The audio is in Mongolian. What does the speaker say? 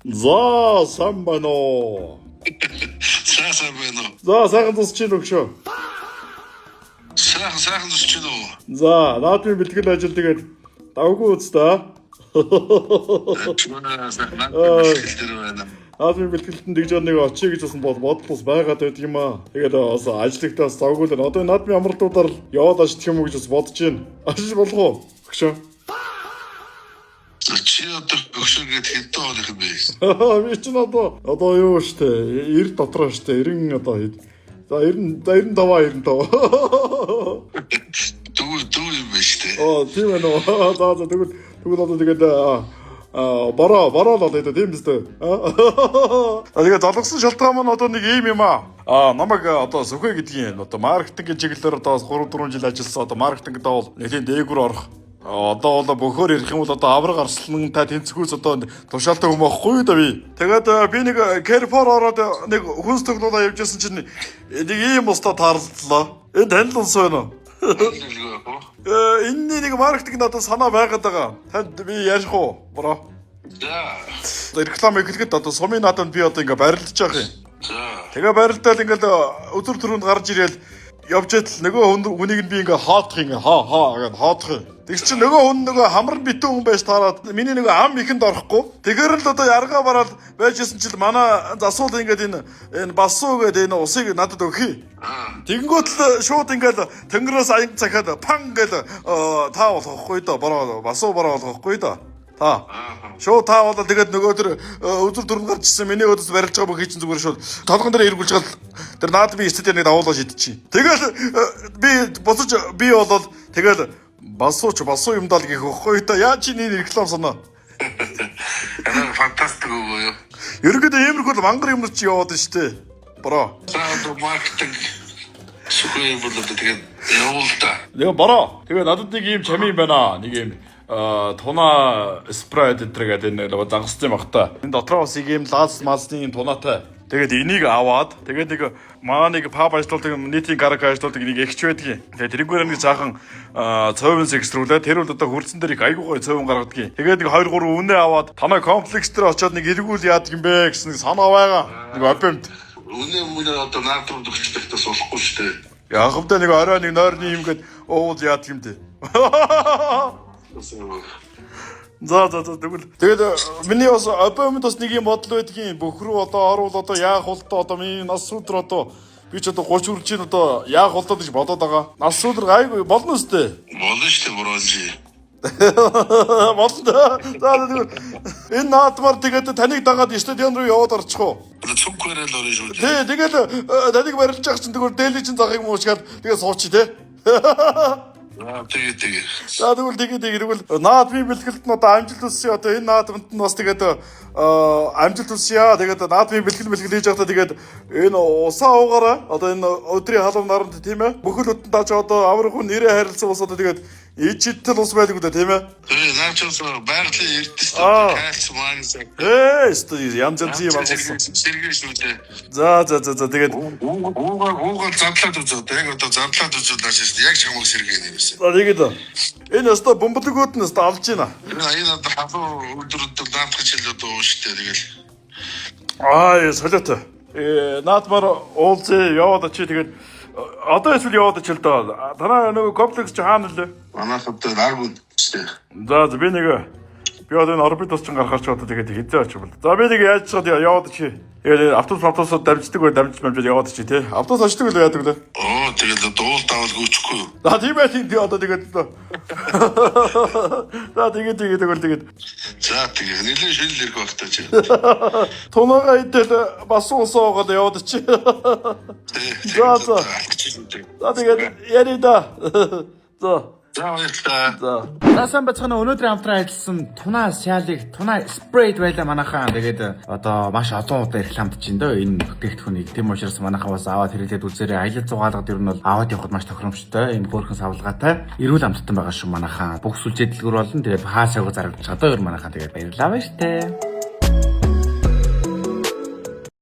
За, сайн байна уу? Сайн байна уу? За, сайхан тусч чинь өгшөө. Сайхан тусч чинь уу? За, наадмын бэлтгэл ажил тэгээд давгүй үстэ. Наадмын бэлтгэлтэнд тэгж нэг очие гэж бас бодол бас байгаад байдаг юм аа. Тэгээд бас ажлагтаас завгуулна. Одоо наадмын амралтуудаар л яваад ажиглах юм уу гэж бас бодож байна. Ажиж болох уу? Өгшөө. Чи одоо өгшөөгээд хэдэн хоолох юм бэ? Би ч одоо юу штэ 90 дотроо штэ 90 одоо за 95 Дүү юм ба штэ. Тийм ээ нөө. За тэгвэл одоо тэгээд бараа л одоо тийм үстэй. Тэгээд залгсан шалтгаан маань одоо нэг юм аа. Намайг одоо Сүхэ гэдгийг одоо маркетингийн чиглэлээр одоо 3-4 жил ажилласан одоо маркетингд бол нэлийн дээгүүр орох. Одоо бол бөхөр ярих юм бол одоо авраг арслантай тэнцвхүүс одоо тушаалтай хүн байхгүй юу да би. Тэгээд би нэг Carrefour ороод нэг хүнс төглөөлөө явжсэн чинь нэг ийм устаа таарлаа. Энэ танил унс байна уу? Энэ нэг маркетинг надад санаа байгаад байгаа. Танд би ярих уу? Бро. За. Реклам эхлэхэд одоо сумын надад би одоо ингээ барилдаж байгаа юм. За. Тэгээ барилдаал ингээл өдөр түрүүнд гарч ирээл явж идэл нөгөө хүнийг нь би ингээ хаадах ингээ гэд хаадах юм. Тэг чи нөгөө хүн нөгөө хамар битүү хүн байж таараад миний нөгөө ам ихэнд орохгүй. Тэгэр л одоо яргаа бараад байжсэн чил манай засуул ингээд энэ басуу гэдэг энэ усыг надад өгье. Тэгэнгүүт л шууд ингээл тэнгэрээс аян цахаад пан гэл таа болохгүй да бороо басуу бороо болохгүй да. Та. Шууд таа бол тэгээд нөгөө төр өдөр дөрөв гарчсан миний өдөөс барилж байгаа бүх хийчин зүгээр шууд толгон дээр эргүүлж гал тэр наадмын эцэд нэг давуулаа шидчихий. Тэгэл би буцаж би болол тэгэл басуу юмдаа л гэх өгөхгүй та яа чи нэг реклам санаа. Фантастик уу юу? Ерөнхийдөө иймэрхүү мангар юм чи яваад байна штэ. Бороо. За маркетинг Сүхэ бол тэгээд явуулта. Тэгээ бороо. Тэгээ надад нэг юм чамин байна. Нэг юм туна спрайд гэдэг нэг загссан юм бахта. Энэ дотроо бас ийм лазмасны тунаатай. Тэгээд энийг аваад тэгээд нэг маа нэг паб ажилладаг нийтийн гараг ажилладаг нэг эгч байдгийн. Тэгээд тэрүүгээр нэг жаахан цовын экстрүүлээ. Тэр бол одоо хурцсан дээр их айгуу гой цовын гаргадаг. Тэгээд нэг 2-3 үнэ аваад танай комплекс дээр очиод нэг эргүүл яадаг юм бэ гэсэн санаа байгаа. Нэг обемд. Үнэ одоо наадрууд өгчлөхтөөс болохгүй шүү дээ. Яг хөвдөө нэг орой нэг нойрны юм гээд уул яадаг юм дээ. За тэгвэл тэгээд миний бас обемд бас нэг юм бодол байдгийн бүх рүү одоо орвол одоо яах вэ одоо миний нас өдөр одоо би ч одоо 30 хүрч ийн одоо яах вэ гэж бодоод байгаа. Нас өдөр гайгүй болно үстэй. Болно шүү дээ бронжи. Болно. За тэгвэл энэ наадмаар тэгээд таныг дагаад стадион руу яваад орчих уу? Цүнхээрэл орно шүү дээ. Тэгээд таныг барилж байгаа чинь тэгвэл дээлийн чинь захыг муучгаад тэгээд суучих тий. Тэгээ. За тэгвэл наадмын бэлтгэлд нь одоо амжилт хүсье. Одоо энэ наадманд нь бас тэгээд амжилт хүсье. Тэгээд наадмын бэлтгэл хийж байхдаа тэгээд энэ усаа уугаараа одоо энэ өдрийн халуун наранд тийм ээ. Бүхэл бүтэн тач одоо аврах хүн нэрээ харилцсан ус одоо тэгээд ичтэл ус байдаг үү тийм ээ. Тэгээ наачаас байгалийн эрдэс кальц манс. Янз юм агуулсан. Сэргэн шүү дээ. За тэгээд уугаар задлаад үзээ. Яг одоо задлаад үзүүлж шүү дээ. Яг чамаг сэргэн юм. За тэгээд энэ өстө бомболгууд нь өстө алж байна. Энэ одоо халуун өдрөд наадах хичээл одоо ууштай тэгэл. Солиотой. Наадмаар уулзээ яваад чи тэгээд одоо эсвэл яваад чи л доо. Танаа нөгөө комплекс чи хаана лээ? Манайхад лагун шүү дээ. За би одоо энэ орбитос ч гарахаар ч одоо тэгээд хизээ очих бол. За би нэг яаж чад яваад чи. Тэгээд автобусууд дамждаг бай дамжиж яваад чи тий. Автобус очдог л яадаг лээ. Тэгээд дуул давал гүйчихгүй юу? За тийм байх тий одоо тэгээд. За тэгээд. За тэгээд нэлээд шил ирэх багтаа чи. Тунаага идэл бас уусаагаад яваад чи. За тэгээд яри да. За баярлалаа. За сайн бацхан өнөөдөр хамтран ажилласан туна шаалыг туна спрейд байлаа манайхаа. Тэгээд одоо маш олон удаа рекламдж байна дөө энэ бүтээгдэхүүнийг. Тийм учраас манайхаа бас аваад хэрэглээд үзээрэй. Аялал зугаалгад ер нь бол аваад явахд маш тохиромжтой. Энэ хөөрхөн савлгаатай. Эрүүл амттан байгаа шүү манайхаа. Бүх сүлжээ дэлгүүр болон тэгээд хаашаагаа зарагдаж одоо ер манайхаа тэгээд баярлалаа баяр таа.